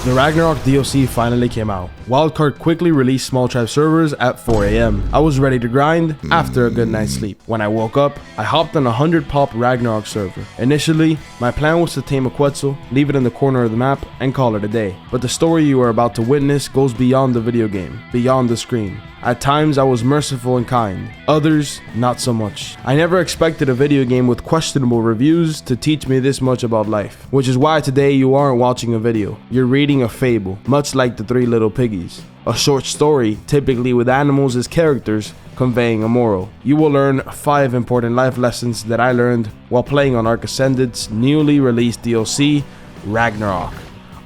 The Ragnarok DLC finally came out. Wildcard quickly released Small Tribe servers at 4 AM. I was ready to grind after a good night's sleep. When I woke up, I hopped on a 100 pop Ragnarok server. Initially, my plan was to tame a Quetzal, leave it in the corner of the map, and call it a day. But the story you are about to witness goes beyond the video game, beyond the screen. At times, I was merciful and kind. Others, not so much. I never expected a video game with questionable reviews to teach me this much about life. Which is why today you aren't watching a video. You're reading a fable, much like the Three Little Piggies. A short story, typically with animals as characters, conveying a moral. You will learn 5 important life lessons that I learned while playing on Ark Ascended's newly released DLC, Ragnarok,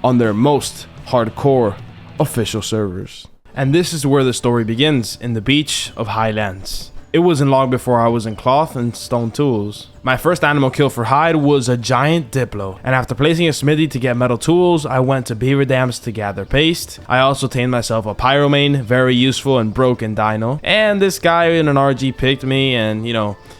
on their most hardcore official servers. And this is where the story begins, in the beach of Highlands. It wasn't long before I was in cloth and stone tools. My first animal kill for hide was a giant diplo, and after placing a smithy to get metal tools, I went to beaver dams to gather paste. I also tamed myself a pyromane, very useful and broken dino, and this guy in an RG picked me and,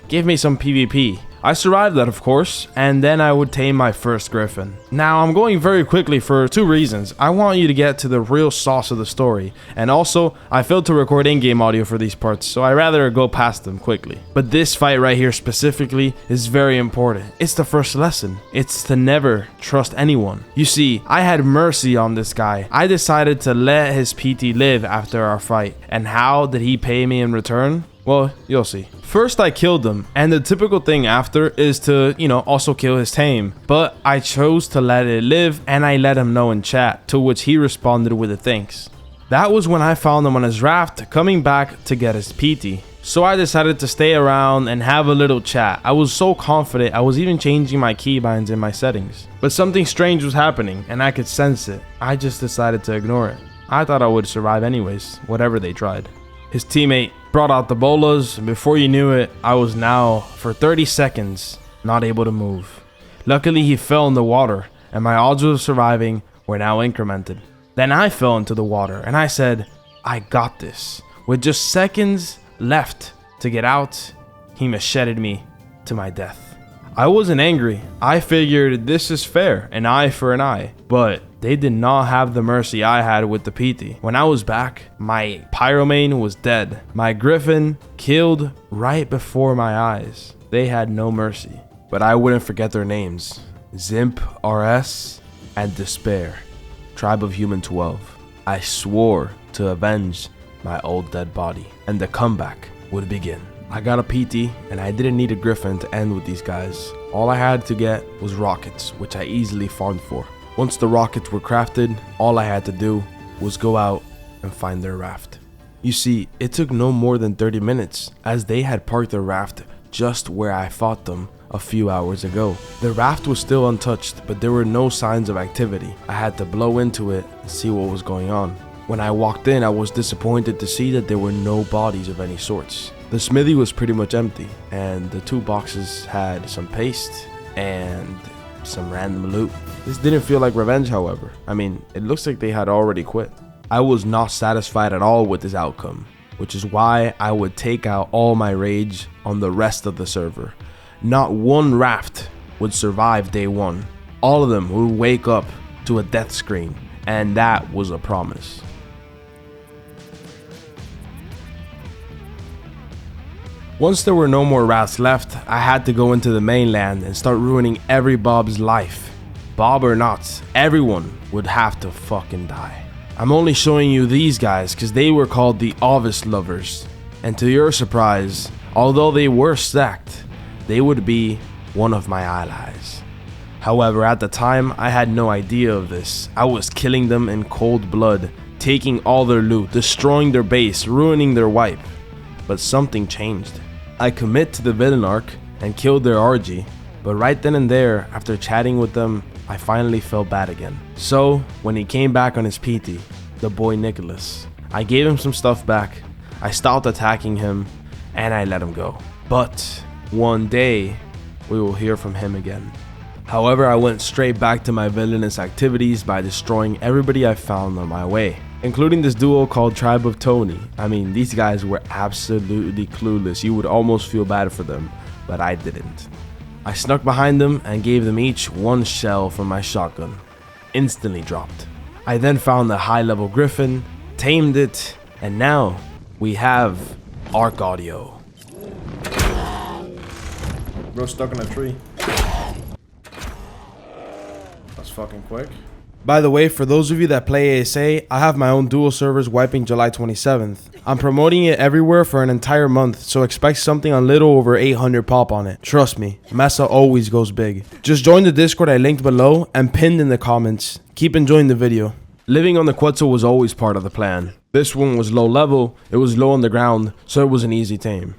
gave me some PvP. I survived that, of course, and then I would tame my first griffin. Now, I'm going very quickly for 2 reasons. I want you to get to the real sauce of the story, and also, I failed to record in-game audio for these parts, so I rather go past them quickly. But this fight right here specifically is very important. It's the first lesson. It's to never trust anyone. You see, I had mercy on this guy. I decided to let his PT live after our fight, and how did he pay me in return? Well, you'll see. First, I killed him, and the typical thing after is to, also kill his tame. But I chose to let it live, and I let him know in chat, to which he responded with a thanks. That was when I found him on his raft, coming back to get his PT. So I decided to stay around and have a little chat. I was so confident, I was even changing my keybinds in my settings. But something strange was happening, and I could sense it. I just decided to ignore it. I thought I would survive anyways, whatever they tried. His teammate brought out the bolas, and before you knew it, I was now, for 30 seconds, not able to move. Luckily, he fell in the water, and my odds of surviving were now incremented. Then I fell into the water, and I said, I got this. With just seconds left to get out, he macheted me to my death. I wasn't angry. I figured this is fair, an eye for an eye, but they did not have the mercy I had with the PT. When I was back, my pyromane was dead. My griffin killed right before my eyes. They had no mercy. But I wouldn't forget their names. Zimp RS and Despair, Tribe of Human 12. I swore to avenge my old dead body, and the comeback would begin. I got a PT, and I didn't need a griffin to end with these guys. All I had to get was rockets, which I easily farmed for. Once the rockets were crafted, all I had to do was go out and find their raft. You see, it took no more than 30 minutes, as they had parked their raft just where I fought them a few hours ago. The raft was still untouched, but there were no signs of activity. I had to blow into it and see what was going on. When I walked in, I was disappointed to see that there were no bodies of any sorts. The smithy was pretty much empty, and the 2 boxes had some paste and some random loot. This didn't feel like revenge, however. I mean, it looks like they had already quit. I was not satisfied at all with this outcome, which is why I would take out all my rage on the rest of the server. Not one raft would survive day 1. All of them would wake up to a death screen, and that was a promise. Once there were no more rafts left, I had to go into the mainland and start ruining every Bob's life. Bob or not, everyone would have to fucking die. I'm only showing you these guys because they were called the Ovis Lovers. And to your surprise, although they were stacked, they would be one of my allies. However, at the time, I had no idea of this. I was killing them in cold blood, taking all their loot, destroying their base, ruining their wipe. But something changed. I commit to the villain arc and killed their RG, but right then and there, after chatting with them, I finally felt bad again. So, when he came back on his PT, the boy Nicholas, I gave him some stuff back, I stopped attacking him, and I let him go. But one day, we will hear from him again. However, I went straight back to my villainous activities by destroying everybody I found on my way, including this duo called Tribe of Tony. I mean, these guys were absolutely clueless. You would almost feel bad for them, but I didn't. I snuck behind them and gave them each 1 shell from my shotgun. Instantly dropped. I then found the high level griffin, tamed it, and now we have Ark audio. Bro stuck in a tree. That's fucking quick. By the way, for those of you that play ASA, I have my own dual servers wiping July 27th. I'm promoting it everywhere for an entire month, so expect something a little over 800 pop on it. Trust me, MESA always goes big. Just join the Discord I linked below and pinned in the comments. Keep enjoying the video. Living on the Quetzal was always part of the plan. This one was low level, it was low on the ground, so it was an easy tame.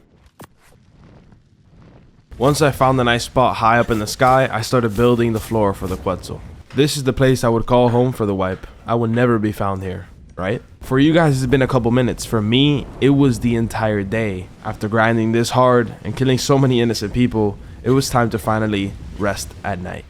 Once I found a nice spot high up in the sky, I started building the floor for the Quetzal. This is the place I would call home for the wipe. I would never be found here, right? For you guys, it's been a couple minutes. For me, it was the entire day. After grinding this hard and killing so many innocent people, it was time to finally rest at night.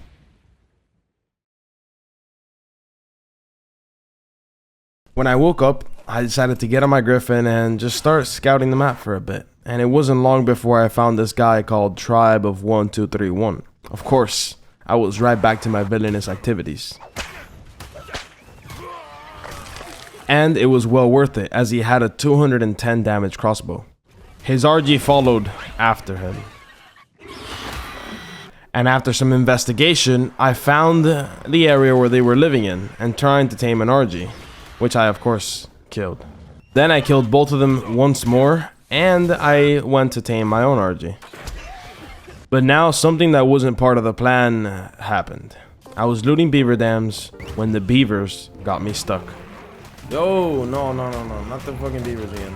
When I woke up, I decided to get on my griffin and just start scouting the map for a bit. And it wasn't long before I found this guy called Tribe of 1231. Of course, I was right back to my villainous activities. And it was well worth it, as he had a 210 damage crossbow. His RG followed after him. And after some investigation, I found the area where they were living in and trying to tame an RG, which I of course killed. Then I killed both of them once more, and I went to tame my own RG. But now something that wasn't part of the plan happened. I was looting beaver dams when the beavers got me stuck. Yo, no, not the fucking beavers again.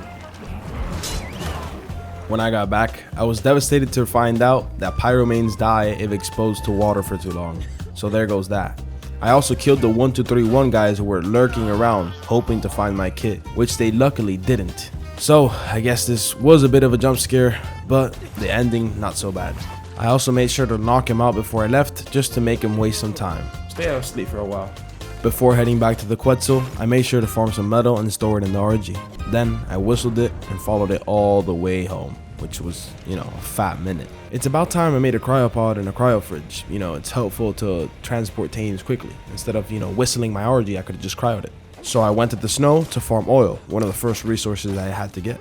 When I got back, I was devastated to find out that pyromanes die if exposed to water for too long. So there goes that. I also killed the 1231 guys who were lurking around, hoping to find my kit, which they luckily didn't. So I guess this was a bit of a jump scare, but the ending not so bad. I also made sure to knock him out before I left, just to make him waste some time. Stay asleep for a while. Before heading back to the Quetzal, I made sure to farm some metal and store it in the RG. Then I whistled it and followed it all the way home, which was, a fat minute. It's about time I made a cryopod and a cryo fridge. It's helpful to transport tames quickly. Instead of, whistling my RG, I could have just cryoed it. So I went to the snow to farm oil, one of the first resources I had to get.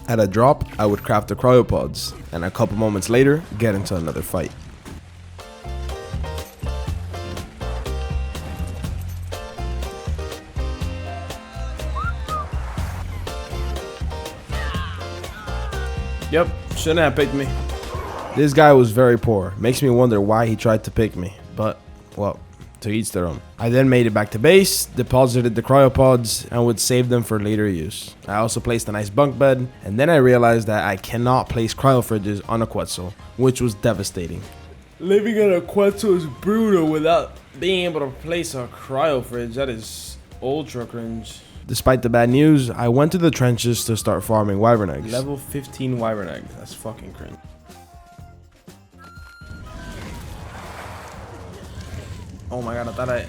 At a drop, I would craft the cryopods, and a couple moments later, get into another fight. Yep, shouldn't have picked me. This guy was very poor. Makes me wonder why he tried to pick me. But, well, to each their own. I then made it back to base, deposited the cryopods, and would save them for later use. I also placed a nice bunk bed, and then I realized that I cannot place cryo fridges on a Quetzal, which was devastating. Living in a Quetzal is brutal without being able to place a cryo fridge. That is ultra cringe. Despite the bad news, I went to the trenches to start farming wyvern eggs. Level 15 wyvern eggs. That's fucking cringe. Oh my god, I thought I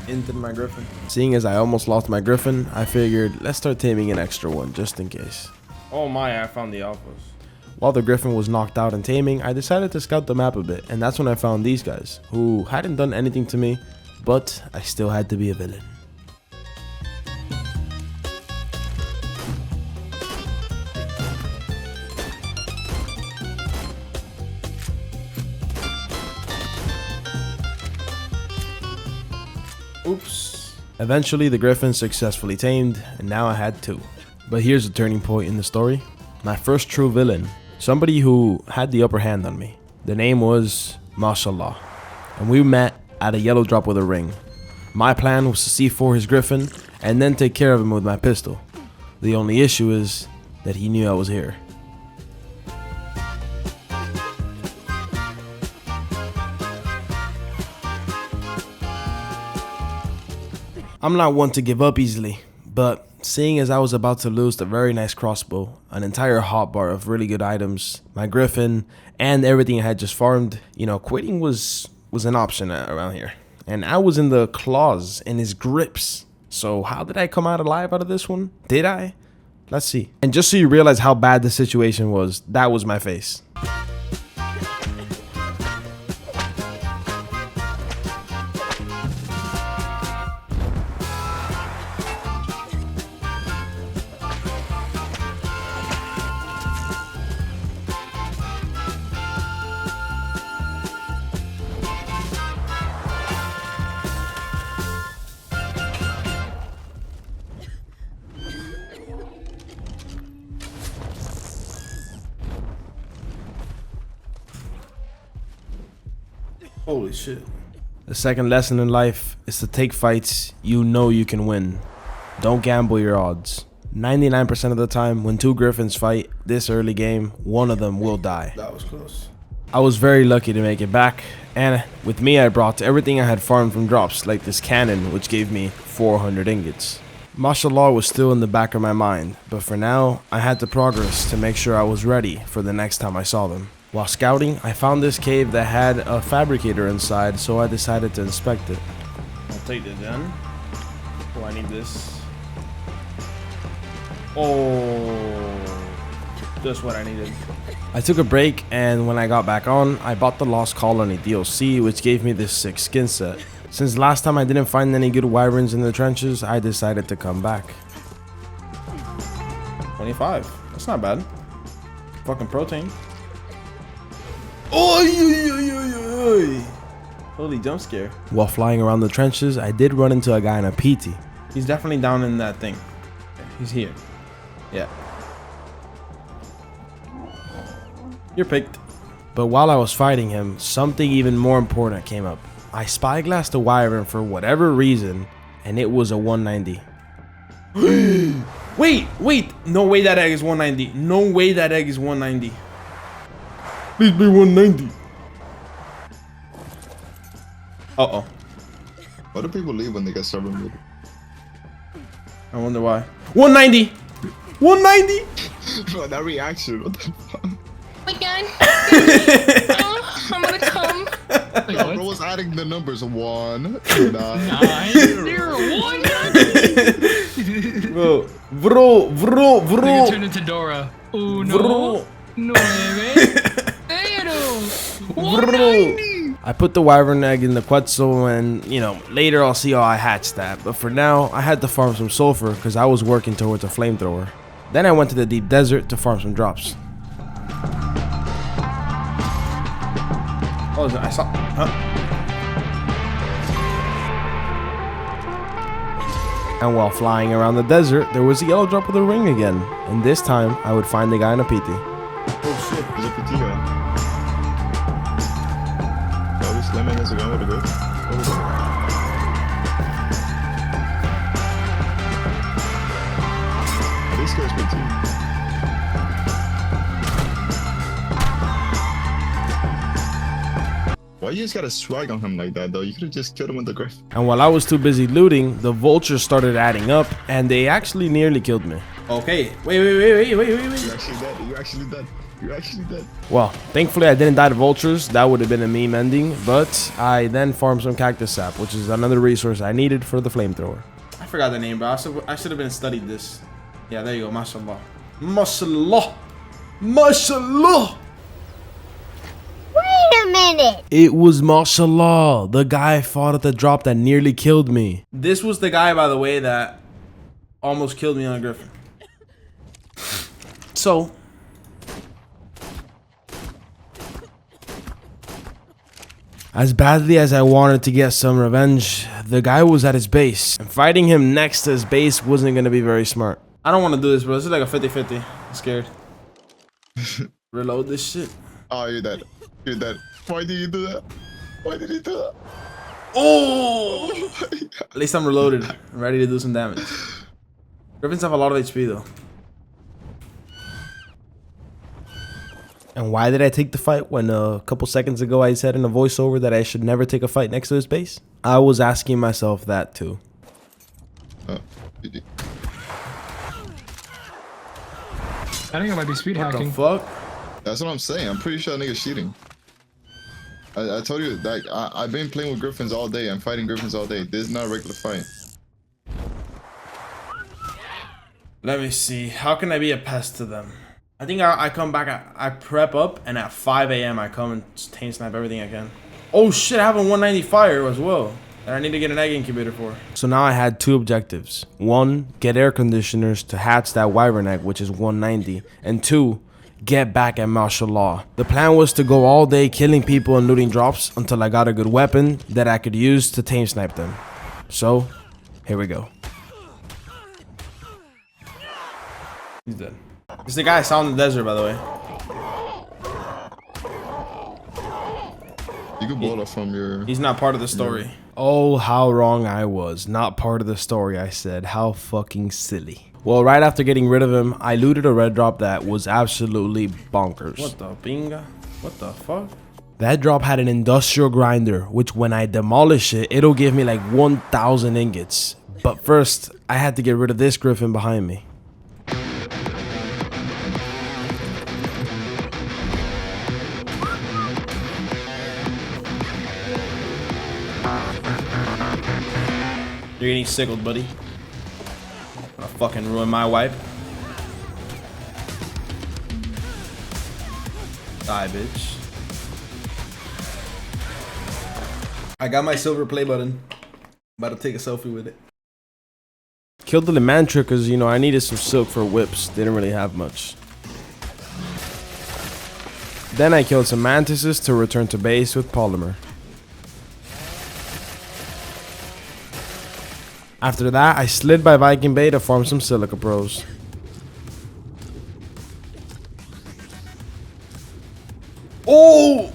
entered my griffin. Seeing as I almost lost my griffin, I figured let's start taming an extra one just in case. Oh my, I found the alphas. While the griffin was knocked out and taming, I decided to scout the map a bit, and that's when I found these guys, who hadn't done anything to me, but I still had to be a villain. Oops. Eventually the griffin successfully tamed, and now I had two. But here's a turning point in the story. My first true villain. Somebody who had the upper hand on me. The name was Mashallah. And we met at a yellow drop with a ring. My plan was to C4 his griffin and then take care of him with my pistol. The only issue is that he knew I was here. I'm not one to give up easily, but seeing as I was about to lose the very nice crossbow, an entire hotbar of really good items, my griffin, and everything I had just farmed, quitting was an option around here. And I was in the claws, in his grips. So how did I come out alive out of this one? Did I? Let's see. And just so you realize how bad the situation was, that was my face. Holy shit. The second lesson in life is to take fights you know you can win. Don't gamble your odds. 99% of the time, when two griffins fight this early game, one of them will die. That was close. I was very lucky to make it back, and with me I brought everything I had farmed from drops, like this cannon, which gave me 400 ingots. Mashallah was still in the back of my mind, but for now, I had to progress to make sure I was ready for the next time I saw them. While scouting, I found this cave that had a fabricator inside, so I decided to inspect it. I'll take this then. Oh, I need this. Oh, just what I needed. I took a break, and when I got back on, I bought the Lost Colony DLC, which gave me this sick skin set. Since last time I didn't find any good wyverns in the trenches, I decided to come back. 25. That's not bad. Fucking protein. Oh, holy jump scare. While flying around the trenches, I did run into a guy in a PT. He's definitely down in that thing. He's here. Yeah. You're picked. But while I was fighting him, something even more important came up. I spyglassed a wyvern for whatever reason, and it was a 190. Wait. No way that egg is 190. No way that egg is 190. Please be 190. Uh-oh. Why do people leave when they get server muted? I wonder why. 190! 190! Bro, that reaction, what the fuck? Oh my god. I'm gonna come. No, bro was adding the numbers. 1, 9, 0, 1. Bro. You turned into Dora. Uno, nueve, Bro. I put the wyvern egg in the Quetzal, and later I'll see how I hatch that. But for now, I had to farm some sulfur because I was working towards a flamethrower. Then I went to the deep desert to farm some drops. Oh, I saw. And while flying around the desert, there was a yellow drop with a ring again. And this time, I would find the guy in a PT. Oh shit, there's a PT guy. Oh, this lemon is a guy with a good. This guy's PT. Why you just gotta swag on him like that though? You could've just killed him with the griff. And while I was too busy looting, the vultures started adding up, and they actually nearly killed me. Okay, wait. You're actually dead. Well, thankfully I didn't die to vultures. That would have been a meme ending, but I then farmed some cactus sap, which is another resource I needed for the flamethrower. I forgot the name, bro. I should have been studied this. Yeah, there you go. Mashallah. Mashallah. Wait a minute! It was Mashallah, the guy I fought at the drop that nearly killed me. This was the guy, by the way, that almost killed me on a griffin. So, as badly as I wanted to get some revenge, the guy was at his base, and fighting him next to his base wasn't going to be very smart. I don't want to do this, bro. This is like a 50-50. I'm scared. Reload this shit. Oh, you're dead. You're dead. Why did you do that? Why did you do that? Oh! At least I'm reloaded. I'm ready to do some damage. Griffins have a lot of HP though. And why did I take the fight when a couple seconds ago I said in a voiceover that I should never take a fight next to his base? I was asking myself that too. GG. I think I might be speed hacking. What the fuck? That's what I'm saying. I'm pretty sure that nigga's cheating. I told you, like, I've been playing with griffins all day. I'm fighting griffins all day. This is not a regular fight. Let me see. How can I be a pest to them? I think I come back, I prep up, and at 5 a.m. I come and tame snipe everything I can. Oh shit, I have a 190 fire as well that I need to get an egg incubator for. So now I had two objectives. One, get air conditioners to hatch that wyvern egg, which is 190. And two, get back at Mashallah. The plan was to go all day killing people and looting drops until I got a good weapon that I could use to tame snipe them. So, here we go. He's dead. This is the guy I saw in the desert, by the way. You can blow it up from your... He's not part of the story. Oh, how wrong I was. Not part of the story, I said. How fucking silly. Well, right after getting rid of him, I looted a red drop that was absolutely bonkers. What the binga? What the fuck? That drop had an industrial grinder, which when I demolish it, it'll give me like 1,000 ingots. But first, I had to get rid of this griffin behind me. You're getting sickled, buddy. Gonna fucking ruin my wipe. Die, bitch. I got my silver play button. About to take a selfie with it. Killed the Limantra because, you know, I needed some silk for whips. Didn't really have much. Then I killed some mantises to return to base with polymer. After that, I slid by Viking Bay to farm some silica pros. Oh!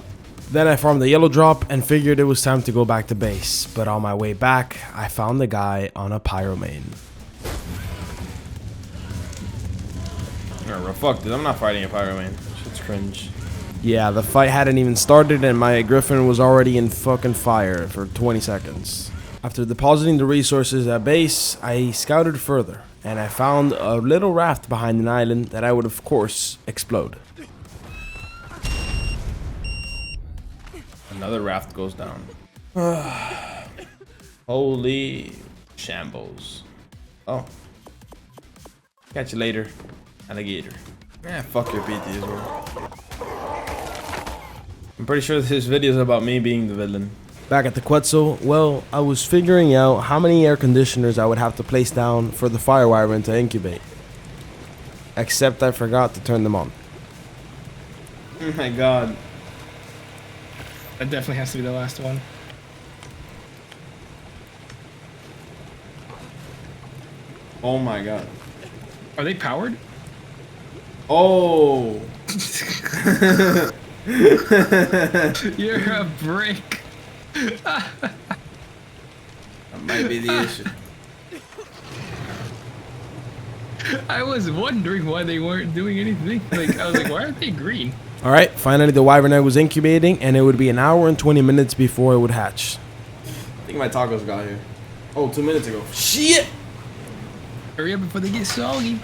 Then I farmed the yellow drop and figured it was time to go back to base. But on my way back, I found the guy on a pyromane. Alright, fuck this. I'm not fighting a pyromane. Shit's cringe. Yeah, the fight hadn't even started and my griffin was already in fucking fire for 20 seconds. After depositing the resources at base, I scouted further, and I found a little raft behind an island that I would of course explode. Another raft goes down. Holy shambles. Oh. Catch you later, alligator. Eh, fuck your PT as well. I'm pretty sure this video is about me being the villain. Back at the Quetzal, well, I was figuring out how many air conditioners I would have to place down for the fire wyvern to incubate. Except I forgot to turn them on. Oh my god. That definitely has to be the last one. Oh my god. Are they powered? Oh! You're a brick. That might be the issue. I was wondering why they weren't doing anything. Like, I was like, why aren't they green? Alright, finally the wyvern egg was incubating, and it would be an hour and 20 minutes before it would hatch. I think my tacos got here. Oh, 2 minutes ago. Shit! Hurry up before they get soggy.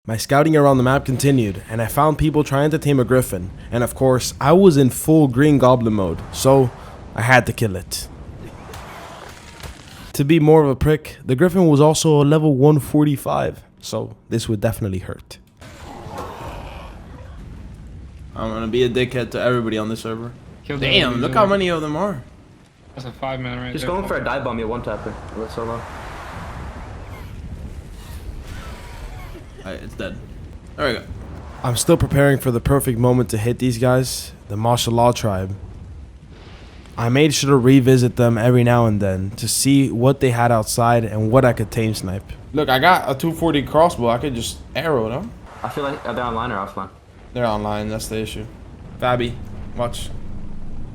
My scouting around the map continued, and I found people trying to tame a griffin, and of course, I was in full green goblin mode, so I had to kill it. To be more of a prick, the griffin was also a level 145, so this would definitely hurt. I'm gonna be a dickhead to everybody on this server. Damn, look how many of them are. That's a 5-man right there. Just going for a dive bomb, you one tapper. Let's solo. Alright, it's dead. There we go. I'm still preparing for the perfect moment to hit these guys, the Mashallah tribe. I made sure to revisit them every now and then to see what they had outside and what I could tame snipe. Look, I got a 240 crossbow. I could just arrow them. I feel like are they online or offline? They're online, that's the issue. Fabi, watch.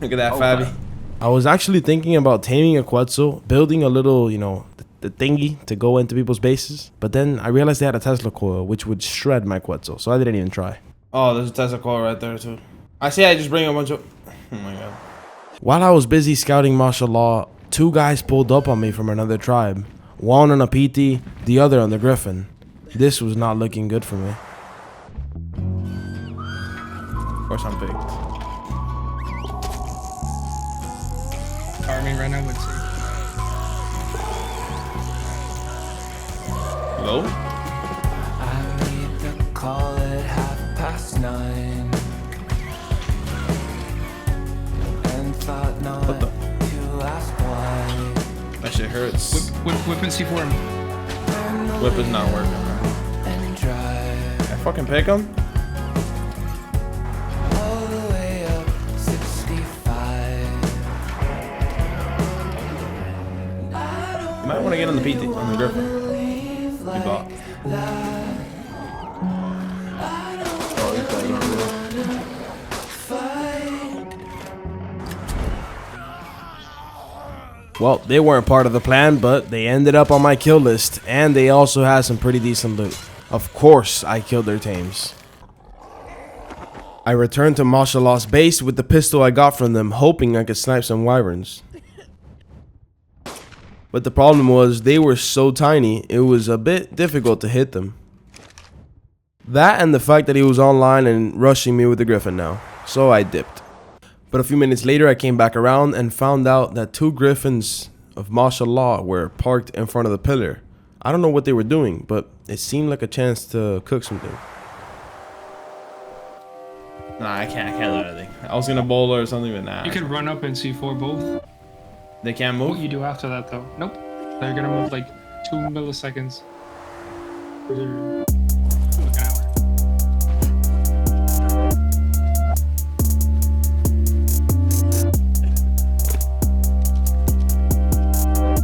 Look at that, Oh, Fabi. I was actually thinking about taming a Quetzal, building a little, you know, the thingy to go into people's bases. But then I realized they had a Tesla coil, which would shred my Quetzal, so I didn't even try. Oh, there's a Tesla coil right there too. I just bring a bunch of... Oh my god. While I was busy scouting Mashallah, 2 guys pulled up on me from another tribe. One on a PT, the other on the Griffin. This was not looking good for me. Of course I'm picked. Farming right now would say. Hello? I made the call at 9:30 and thought not to ask why. That shit hurts. Whip and C4 him. Whip is not working, bro. And drive I fucking pick him? all the way up 65. You might want to get on the PT, on the Griffin. You bought. Oh, he's got Well, they weren't part of the plan, but they ended up on my kill list, and they also had some pretty decent loot. Of course, I killed their tames. I returned to Mashallah's base with the pistol I got from them, hoping I could snipe some wyverns. But the problem was, they were so tiny, it was a bit difficult to hit them. That and the fact that he was online and rushing me with the griffin now, so I dipped. But a few minutes later I came back around and found out that 2 griffins of Mashallah were parked in front of the pillar. I don't know what they were doing, but it seemed like a chance to cook something. Nah, I can't do anything. I was gonna bowl or something, but nah. You can run up and C4 both. They can't What move? you do after that though? Nope. They're gonna move like 2 milliseconds. Looking at it.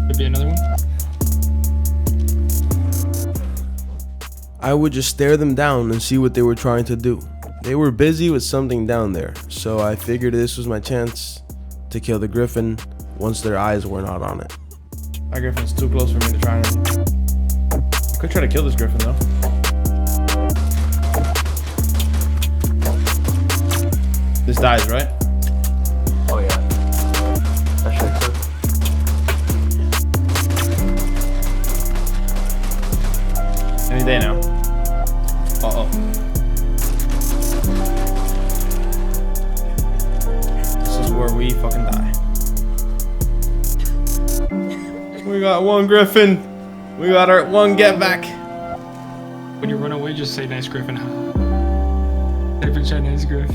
Could be another one. I would just stare them down and see what they were trying to do. They were busy with something down there, so I figured this was my chance to kill the griffin once their eyes were not on it. That griffin's too close for me to try anything. I could try to kill this griffin though. This dies, right? Oh yeah. That should cook. Any day now. Uh-oh. This is where we fucking die. We got 1 griffin. We got our 1 get back. When you run away, just say nice griffin. Every time nice griff.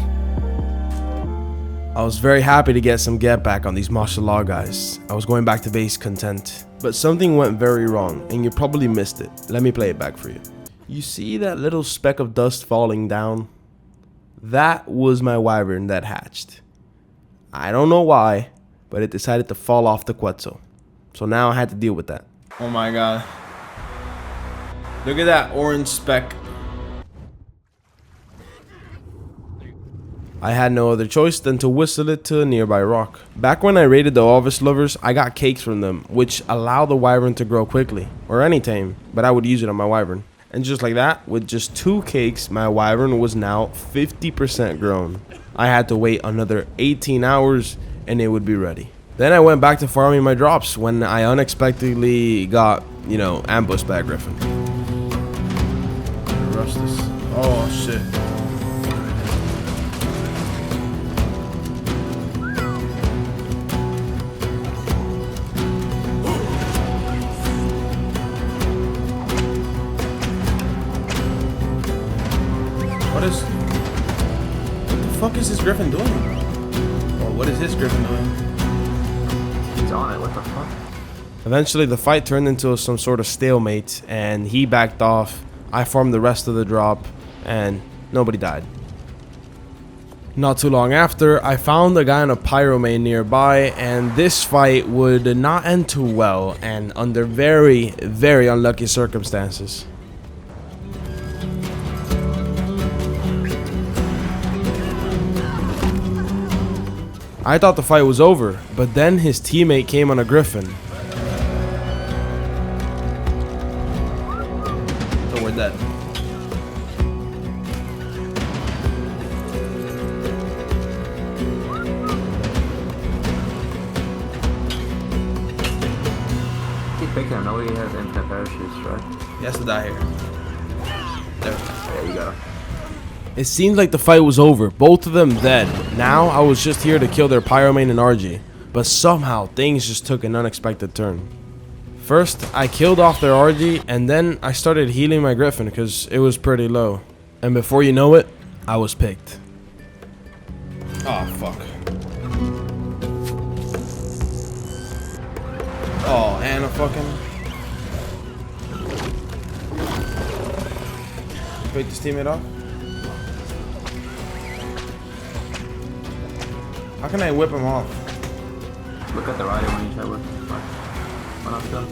I was very happy to get some get back on these Mashallah guys. I was going back to base content. But something went very wrong, and you probably missed it. Let me play it back for you. You see that little speck of dust falling down? That was my wyvern that hatched. I don't know why, but it decided to fall off the Quetzal. So now I had to deal with that. Oh my god. Look at that orange speck. I had no other choice than to whistle it to a nearby rock. Back when I raided the Ovis lovers, I got cakes from them, which allow the wyvern to grow quickly, or any tame, but I would use it on my wyvern. And just like that, with just 2 cakes, my wyvern was now 50% grown. I had to wait another 18 hours and it would be ready. Then I went back to farming my drops when I unexpectedly got, ambushed by a griffin. Rush this. Oh shit. What the fuck is this griffin doing? Or what is this griffin doing? He's on it. What the fuck? Eventually the fight turned into some sort of stalemate and he backed off. I farmed the rest of the drop and nobody died. Not too long after, I found a guy on a pyromane nearby and this fight would not end too well and under very, very unlucky circumstances. I thought the fight was over, but then his teammate came on a griffin. So we're dead. Keep picking him. Nobody has infinite parachutes, right? He has to die here. There. There you go. It seemed like the fight was over, both of them dead. Now I was just here to kill their pyromane and RG, but somehow things just took an unexpected turn. First, I killed off their RG, and then I started healing my griffin because it was pretty low. And before you know it, I was picked. Oh fuck. Oh, and a fucking. Wait, this teammate off? How can I whip him off? Look at the rider when you try with. One off gun.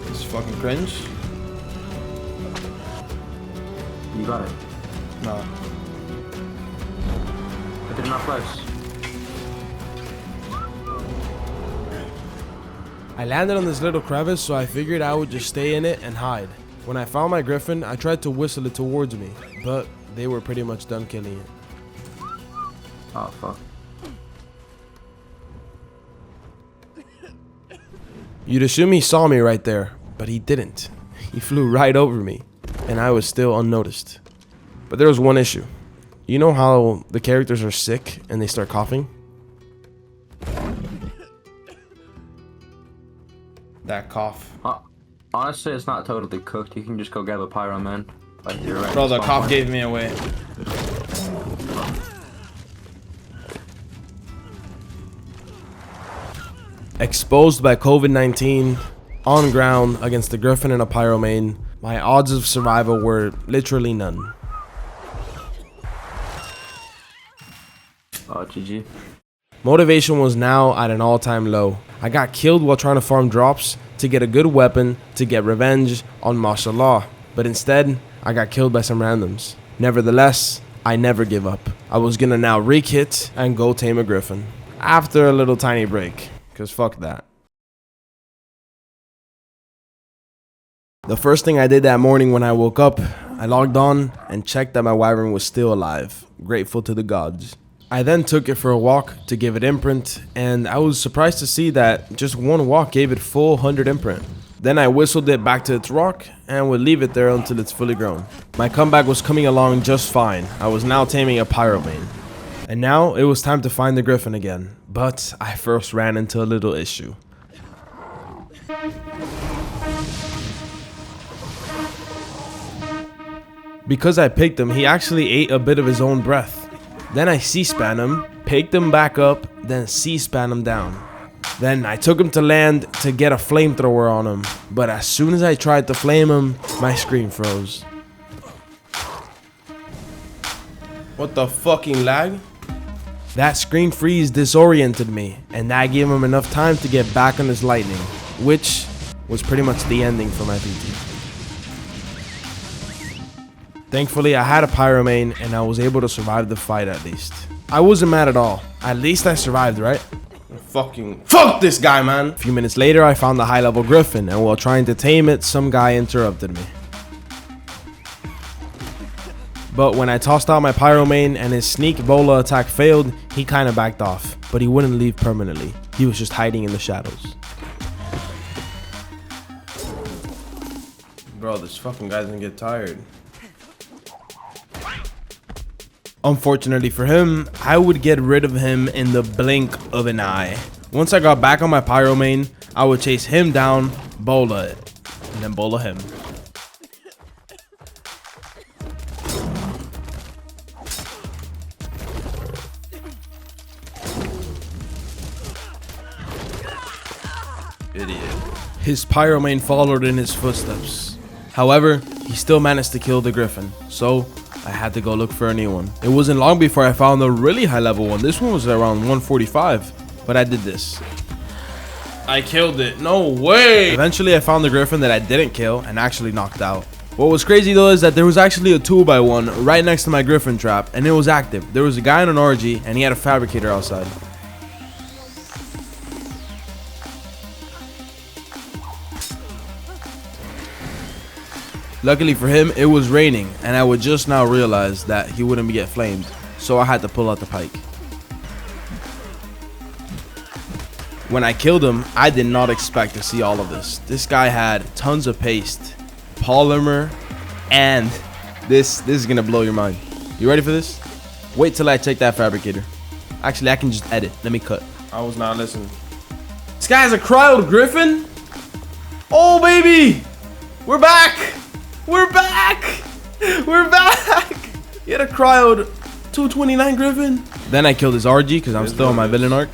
This is fucking cringe. You got it. No. I did not flex. I landed on this little crevice, so I figured I would just stay in it and hide. When I found my griffin, I tried to whistle it towards me, but they were pretty much done killing it. Oh, fuck. You'd assume he saw me right there, but he didn't. He flew right over me, and I was still unnoticed. But there was one issue. You know how the characters are sick and they start coughing? That cough. Honestly, it's not totally cooked. You can just go grab a pyro, man. Like, you're right. Bro, the cough gave me away. Exposed by COVID-19, on ground against the griffin and a pyromane, my odds of survival were literally none. Oh, GG. Motivation was now at an all-time low. I got killed while trying to farm drops to get a good weapon to get revenge on Mashallah, but instead, I got killed by some randoms. Nevertheless, I never give up. I was gonna now re-kit and go tame a griffin. After a little tiny break, cause fuck that. The first thing I did that morning when I woke up, I logged on and checked that my wyvern was still alive, grateful to the gods. I then took it for a walk to give it imprint, and I was surprised to see that just one walk gave it full 100 imprint. Then I whistled it back to its rock and would leave it there until it's fully grown. My comeback was coming along just fine. I was now taming a pyromane. And now it was time to find the griffin again, but I first ran into a little issue. Because I picked him, he actually ate a bit of his own breath. Then I C-span him, picked him back up, then C-span him down. Then I took him to land to get a flamethrower on him, but as soon as I tried to flame him, my screen froze. What the fucking lag? That screen freeze disoriented me, and that gave him enough time to get back on his lightning, which was pretty much the ending for my PT. Thankfully, I had a pyromane, and I was able to survive the fight at least. I wasn't mad at all. At least I survived, right? Fuck this guy, man. A few minutes later, I found the high-level griffin, and while trying to tame it, some guy interrupted me. But when I tossed out my pyromane and his sneak bola attack failed, he kinda backed off. But he wouldn't leave permanently. He was just hiding in the shadows. Bro, this fucking guy's gonna get tired. Unfortunately for him, I would get rid of him in the blink of an eye. Once I got back on my pyromane, I would chase him down, bola it, and then bola him. Idiot. His pyromane followed in his footsteps. However, he still managed to kill the griffin, so I had to go look for a new one. It wasn't long before I found a really high level one. This one was around 145, but I did this. I killed it. No way. Eventually, I found the griffin that I didn't kill and actually knocked out. What was crazy though is that there was actually a 2x1 right next to my griffin trap, and it was active. There was a guy in an RG, and he had a fabricator outside. Luckily for him, it was raining, and I would just now realize that he wouldn't get flamed, so I had to pull out the pike. When I killed him, I did not expect to see all of this. This guy had tons of paste, polymer, and this is gonna blow your mind. You ready for this? Wait till I check that fabricator. Actually, I can just edit. Let me cut. I was not listening. This guy has a cryo griffin? Oh, baby! We're back! We're back! We're back! He had a cryoed 229 griffin. Then I killed his RG because I'm still on my villain arc.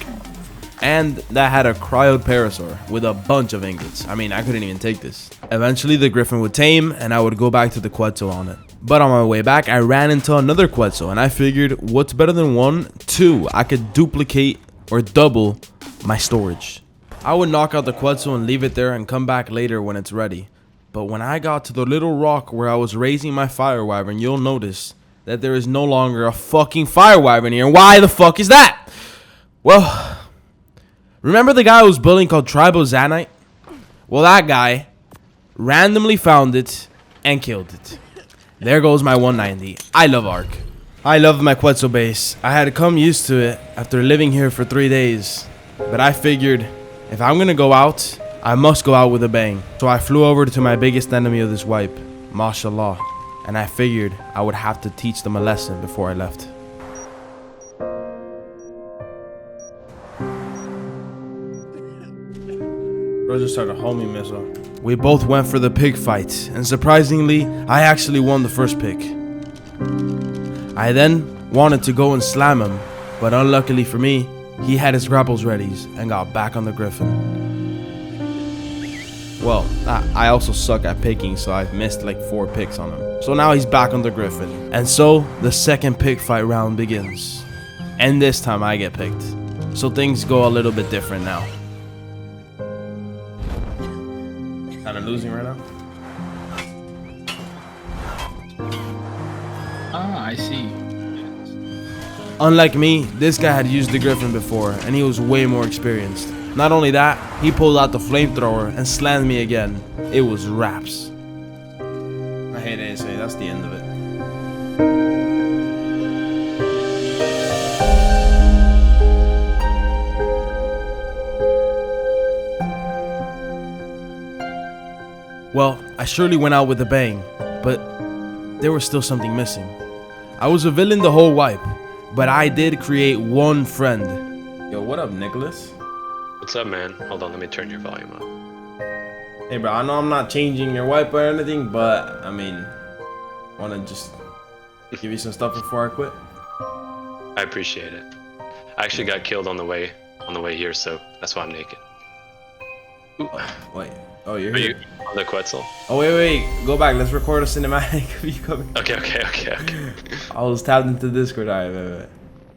And that had a cryoed parasaur with a bunch of ingots. I mean, I couldn't even take this. Eventually, the griffin would tame and I would go back to the Quetzal on it. But on my way back, I ran into another Quetzal and I figured, what's better than one? Two. I could duplicate or double my storage. I would knock out the Quetzal and leave it there and come back later when it's ready. But when I got to the little rock where I was raising my fire wyvern, you'll notice that there is no longer a fucking fire wyvern here. And why the fuck is that? Well, remember the guy I was building called Tribal Zanite? Well, that guy randomly found it and killed it. There goes my 190. I love Ark. I love my Quetzal base. I had come used to it after living here for 3 days. But I figured, if I'm gonna go out, I must go out with a bang. So I flew over to my biggest enemy of this wipe, Mashallah. And I figured I would have to teach them a lesson before I left. Bro just started homing missile. We both went for the pig fight, and surprisingly, I actually won the first pick. I then wanted to go and slam him, but unluckily for me, he had his grapples ready and got back on the griffin. Well, I also suck at picking, so I've missed like 4 picks on him. So now he's back on the griffin. And so the second pick fight round begins. And this time I get picked. So things go a little bit different now. Kind of losing right now. Ah, I see. Unlike me, this guy had used the griffin before, and he was way more experienced. Not only that, he pulled out the flamethrower and slammed me again. It was raps. I hate ASA, that's the end of it. Well, I surely went out with a bang, but there was still something missing. I was a villain the whole wipe, but I did create one friend. Yo, what up, Nicholas? What's up, man? Hold on, let me turn your volume up. Hey, bro, I know I'm not changing your wipe or anything, but I mean, wanna just give you some stuff before I quit? I appreciate it. I actually got killed on the way here, so that's why I'm naked. Wait. Oh, you're Are here. you on the Quetzal? Oh, wait. Go back. Let's record a cinematic of you coming. Okay. I was tapped into Discord. Alright, wait.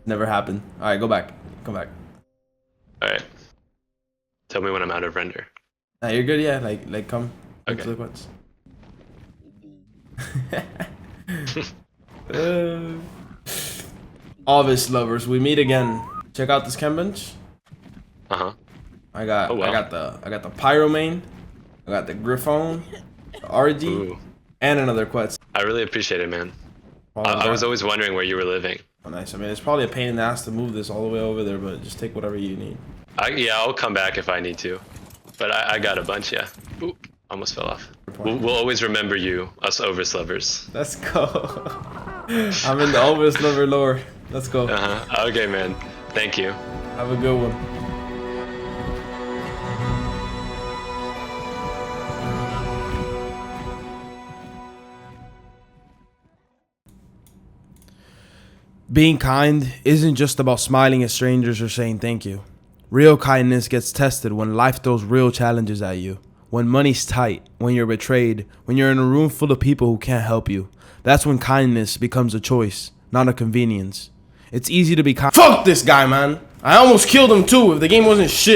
Never happened. Alright, go back. Come back. Alright. Tell me when I'm out of render. Nah, you're good, yeah. Like come. Okay. Into the Quetzal. Obvious lovers, we meet again. Check out this chem bench. Uh-huh. I got wow. I got the Pyromane. I got the Griffon, the RG, Ooh. and another Quetzal. I really appreciate it, man. I was always wondering where you were living. Oh, nice. I mean, it's probably a pain in the ass to move this all the way over there, but just take whatever you need. Yeah, I'll come back if I need to. But I got a bunch, yeah. Ooh, almost fell off. We'll always remember you, us Ovis lovers. Let's go. I'm in the Ovis lover lore. Let's go. Uh-huh. Okay, man. Thank you. Have a good one. Being kind isn't just about smiling at strangers or saying thank you. Real kindness gets tested when life throws real challenges at you. When money's tight, when you're betrayed, when you're in a room full of people who can't help you. That's when kindness becomes a choice, not a convenience. It's easy to be kind. Fuck this guy, man! I almost killed him too if the game wasn't shit.